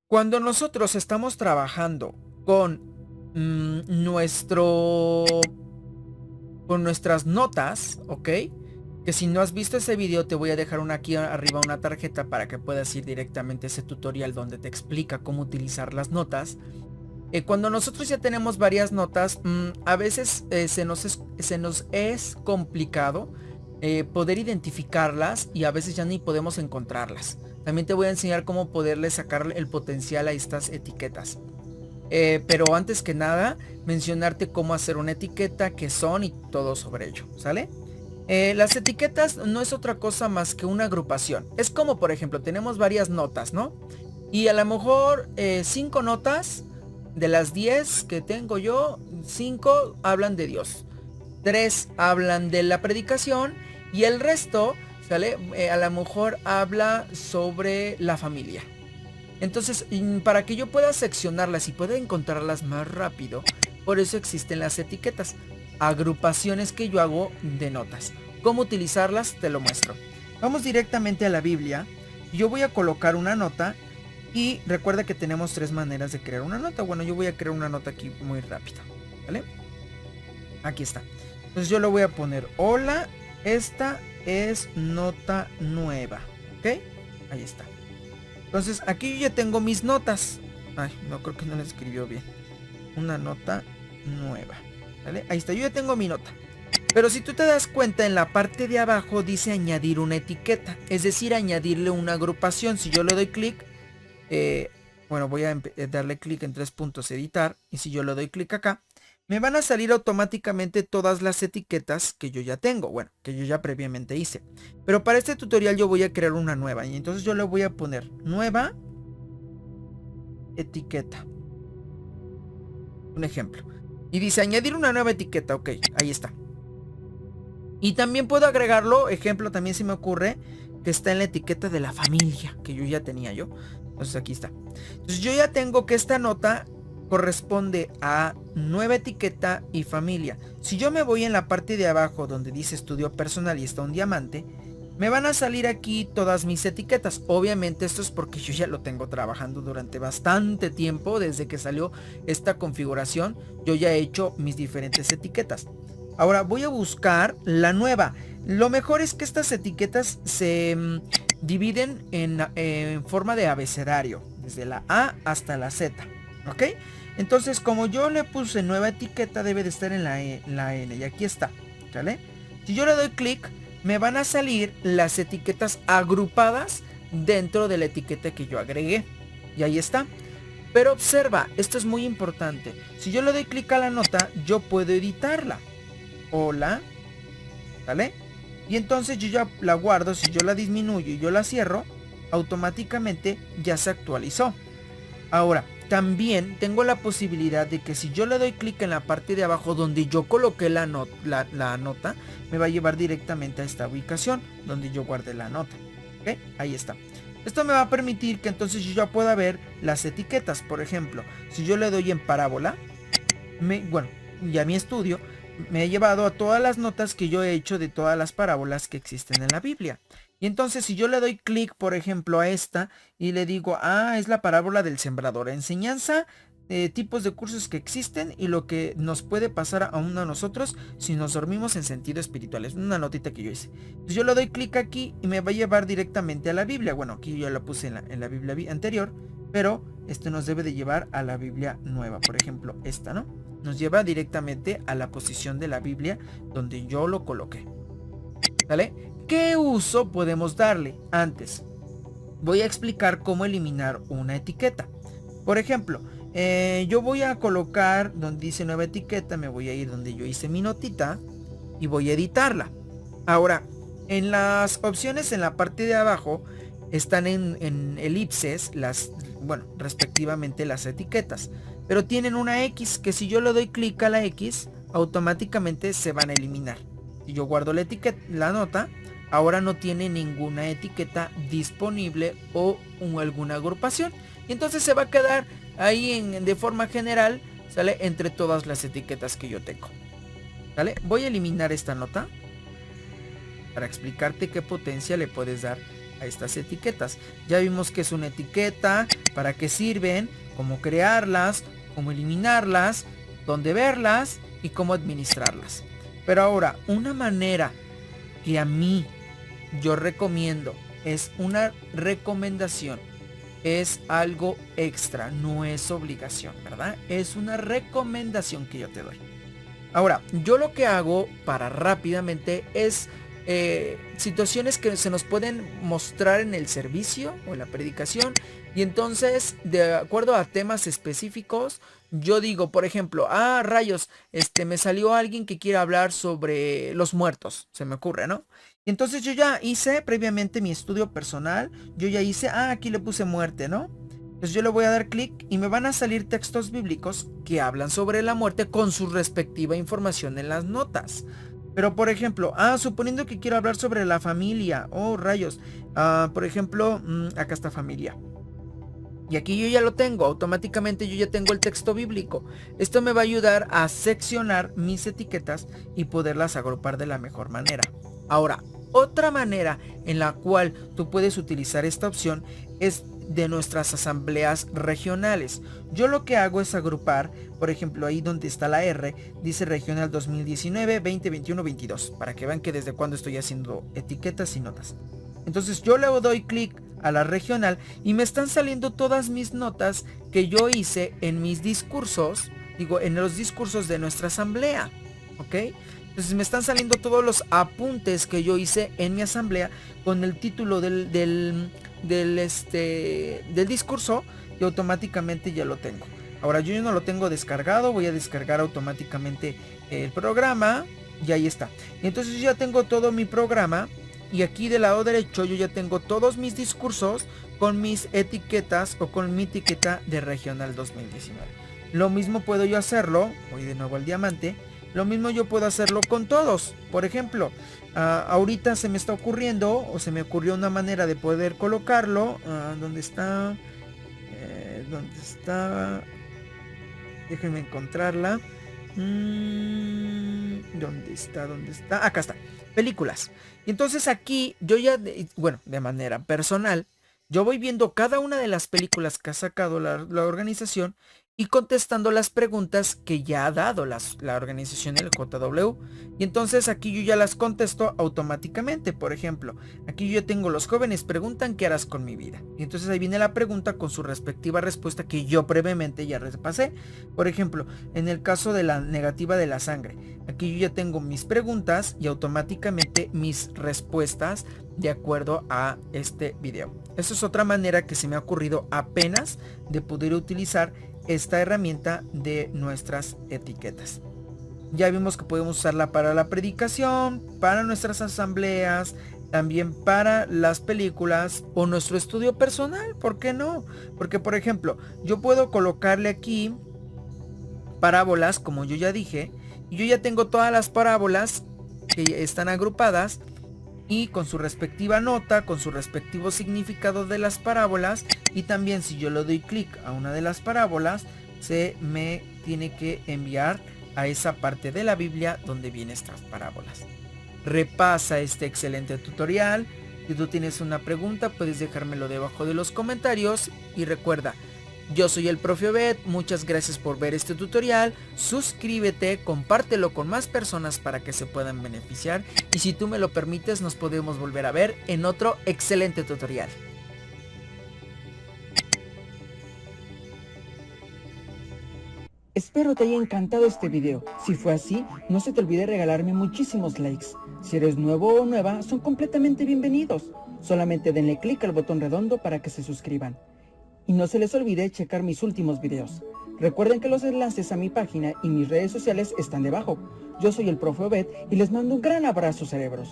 Cuando nosotros estamos trabajando con nuestro con nuestras notas, ¿ok? Que si no has visto ese video te voy a dejar aquí arriba una tarjeta para que puedas ir directamente a ese tutorial donde te explica cómo utilizar las notas. Cuando nosotros ya tenemos varias notas, a veces se nos es complicado poder identificarlas y a veces ya ni podemos encontrarlas. También te voy a enseñar cómo poderle sacar el potencial a estas etiquetas. Pero antes que nada, mencionarte cómo hacer una etiqueta, qué son y todo sobre ello, ¿sale? Las etiquetas no es otra cosa más que una agrupación. Es como, por ejemplo, tenemos varias notas, ¿no? Y a lo mejor 5 notas de las 10 que tengo yo, 5 hablan de Dios, 3 hablan de la predicación y el resto, ¿sale? A lo mejor habla sobre la familia. Entonces, para que yo pueda seccionarlas y pueda encontrarlas más rápido, por eso existen las etiquetas, agrupaciones que yo hago de notas. ¿Cómo utilizarlas? Te lo muestro. Vamos directamente a la Biblia. Yo voy a colocar una nota y recuerda que tenemos 3 maneras de crear una nota. Bueno, yo voy a crear una nota aquí muy rápida, ¿vale? Aquí está. Entonces yo le voy a poner, hola, esta es nota nueva, ¿ok? Ahí está. Entonces aquí yo ya tengo mis notas. Ay, no, creo que no lo escribió bien. Una nota nueva, ¿vale? Ahí está, yo ya tengo mi nota. Pero si tú te das cuenta, en la parte de abajo dice añadir una etiqueta, es decir, añadirle una agrupación. Si yo le doy clic, bueno, voy a darle clic en 3 puntos, editar, y si yo le doy clic acá, me van a salir automáticamente todas las etiquetas que yo ya tengo, bueno, que yo ya previamente hice. Pero para este tutorial yo voy a crear una nueva, y entonces yo le voy a poner nueva etiqueta. Un ejemplo. Y dice añadir una nueva etiqueta, ok, ahí está. Y también puedo agregarlo, ejemplo, también se me ocurre, que está en la etiqueta de la familia, que yo ya tenía yo. Entonces aquí está. Entonces yo ya tengo que esta nota corresponde a nueva etiqueta y familia. Si yo me voy en la parte de abajo donde dice estudio personal y está un diamante, me van a salir aquí todas mis etiquetas. Obviamente esto es porque yo ya lo tengo trabajando durante bastante tiempo. Desde que salió esta configuración, yo ya he hecho mis diferentes etiquetas. Ahora voy a buscar la nueva. Lo mejor es que estas etiquetas se dividen en forma de abecedario, desde la A hasta la Z, ¿ok? Entonces, como yo le puse nueva etiqueta, debe de estar en la N, y aquí está, ¿vale? Si yo le doy clic, me van a salir las etiquetas agrupadas dentro de la etiqueta que yo agregué, y ahí está. Pero observa, esto es muy importante. Si yo le doy clic a la nota, yo puedo editarla. Hola, ¿vale? Y entonces yo ya la guardo. Si yo la disminuyo y yo la cierro, automáticamente ya se actualizó. Ahora, también tengo la posibilidad de que si yo le doy clic en la parte de abajo donde yo coloqué la nota, me va a llevar directamente a esta ubicación donde yo guardé la nota. ¿Ok? Ahí está. Esto me va a permitir que entonces yo ya pueda ver las etiquetas. Por ejemplo, si yo le doy en parábola, bueno, ya mi estudio me ha llevado a todas las notas que yo he hecho de todas las parábolas que existen en la Biblia. Y entonces si yo le doy clic, por ejemplo, a esta y le digo, es la parábola del sembrador, enseñanza, tipos de cursos que existen y lo que nos puede pasar a nosotros si nos dormimos en sentido espiritual. Es una notita que yo hice. Entonces yo le doy clic aquí y me va a llevar directamente a la Biblia. Bueno, aquí yo la puse en la Biblia anterior, pero esto nos debe de llevar a la Biblia nueva. Por ejemplo, esta, ¿no? Nos lleva directamente a la posición de la Biblia donde yo lo coloqué. ¿Vale? ¿Qué uso podemos darle? Antes, voy a explicar cómo eliminar una etiqueta. Por ejemplo, yo voy a colocar donde dice nueva etiqueta, me voy a ir donde yo hice mi notita y voy a editarla. Ahora, en las opciones en la parte de abajo están en elipses bueno, respectivamente las etiquetas. Pero tienen una X que si yo le doy clic a la X, automáticamente se van a eliminar. Si yo guardo la nota, ahora no tiene ninguna etiqueta disponible o alguna agrupación. Y entonces se va a quedar ahí de forma general ¿sale? Entre todas las etiquetas que yo tengo, ¿sale? Voy a eliminar esta nota para explicarte qué potencia le puedes dar a estas etiquetas. Ya vimos que es una etiqueta, para qué sirven, cómo crearlas, cómo eliminarlas, dónde verlas y cómo administrarlas. Pero ahora, una manera que a mí yo recomiendo, es una recomendación, es algo extra, no es obligación, ¿verdad? Es una recomendación que yo te doy. Ahora, yo lo que hago para rápidamente es situaciones que se nos pueden mostrar en el servicio o en la predicación, y entonces de acuerdo a temas específicos yo digo, por ejemplo, rayos, me salió alguien que quiere hablar sobre los muertos, se me ocurre, ¿no? Y entonces yo ya hice previamente mi estudio personal, yo ya hice, aquí le puse muerte, ¿no? Entonces yo le voy a dar clic y me van a salir textos bíblicos que hablan sobre la muerte con su respectiva información en las notas. Pero por ejemplo, suponiendo que quiero hablar sobre la familia, rayos, por ejemplo, acá está familia. Y aquí yo ya lo tengo, automáticamente yo ya tengo el texto bíblico. Esto me va a ayudar a seccionar mis etiquetas y poderlas agrupar de la mejor manera. Ahora, otra manera en la cual tú puedes utilizar esta opción es de nuestras asambleas regionales. Yo lo que hago es agrupar, por ejemplo, ahí donde está la R, dice regional 2019, 20, 21, 22, para que vean que desde cuando estoy haciendo etiquetas y notas. Entonces yo le doy clic a la regional y me están saliendo todas mis notas que yo hice en mis discursos, en los discursos de nuestra asamblea, ¿ok? Entonces me están saliendo todos los apuntes que yo hice en mi asamblea con el título del discurso, y automáticamente ya lo tengo. Ahora yo no lo tengo descargado, voy a descargar automáticamente el programa y ahí está. Y entonces yo ya tengo todo mi programa. Y aquí del lado derecho yo ya tengo todos mis discursos con mis etiquetas o con mi etiqueta de regional 2019. Lo mismo puedo yo hacerlo, voy de nuevo al diamante, lo mismo yo puedo hacerlo con todos. Por ejemplo, ahorita se me está ocurriendo, o se me ocurrió una manera de poder colocarlo. ¿Dónde está? ¿Dónde está? Déjenme encontrarla. ¿Dónde está? ¿Dónde está? Acá está. Películas. Y entonces aquí yo ya, de manera personal, yo voy viendo cada una de las películas que ha sacado la organización y contestando las preguntas que ya ha dado la organización, el JW. Y entonces aquí yo ya las contesto automáticamente. Por ejemplo, aquí yo tengo: los jóvenes preguntan ¿qué harás con mi vida? Y entonces ahí viene la pregunta con su respectiva respuesta que yo previamente ya repasé. Por ejemplo, en el caso de la negativa de la sangre, aquí yo ya tengo mis preguntas y automáticamente mis respuestas de acuerdo a este video. Esa es otra manera que se me ha ocurrido apenas de poder utilizar esta herramienta de nuestras etiquetas. Ya vimos que podemos usarla para la predicación, para nuestras asambleas, también para las películas o nuestro estudio personal. ¿Por qué no? Porque por ejemplo, yo puedo colocarle aquí parábolas, como yo ya dije, y yo ya tengo todas las parábolas que están agrupadas y con su respectiva nota, con su respectivo significado de las parábolas. Y también si yo le doy clic a una de las parábolas, se me tiene que enviar a esa parte de la Biblia donde vienen estas parábolas. Repasa este excelente tutorial. Si tú tienes una pregunta, puedes dejármelo debajo de los comentarios. Y recuerda, yo soy el Profe Obed, muchas gracias por ver este tutorial, suscríbete, compártelo con más personas para que se puedan beneficiar, y si tú me lo permites nos podemos volver a ver en otro excelente tutorial. Espero te haya encantado este video. Si fue así, no se te olvide regalarme muchísimos likes. Si eres nuevo o nueva, son completamente bienvenidos. Solamente denle clic al botón redondo para que se suscriban. Y no se les olvide checar mis últimos videos. Recuerden que los enlaces a mi página y mis redes sociales están debajo. Yo soy el Profe Obed y les mando un gran abrazo, cerebros.